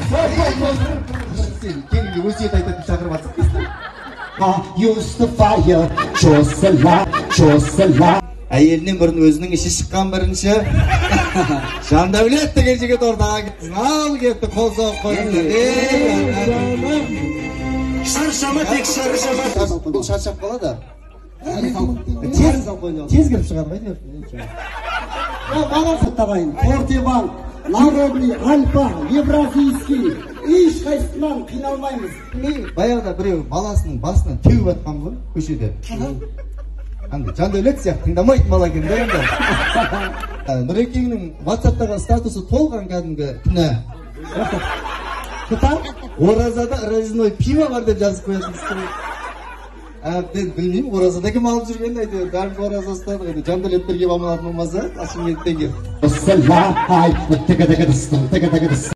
Сен келінге өсиет айтатын шақырып жатсың. Use the fire, чосыла. Әйелінен бұрын өзінің іші шыққан бірінші. Жандәулет деген жігіт ортаға кетсін. Ал кетті, қол соғып қойыңдар. Шаршама, тек шаршама. Бұл шаршап қалады. Тез кіріп шығармайды. Маған саттағайын. Портебанк, Народный, Альпа, Евразийский. Еш қайсынан қиналмаймыз. Баяғыда біреу баласының басынан теуіп атқан ғой, көшеде. Жандәулет сияқты тыңдамайтын бала екен да енді. Нұрекеңнің WhatsApp-тағы статусы толған кәдімгі күнә. Оразада разной пиво бар деп жазып қоятын. Әбден білмеймін, оразада кім алып жүргенін әйтеуір. Бәріміз ораза ұстадық. Жандәулет бірге аманатын болмаса, Ашыметтен кеп.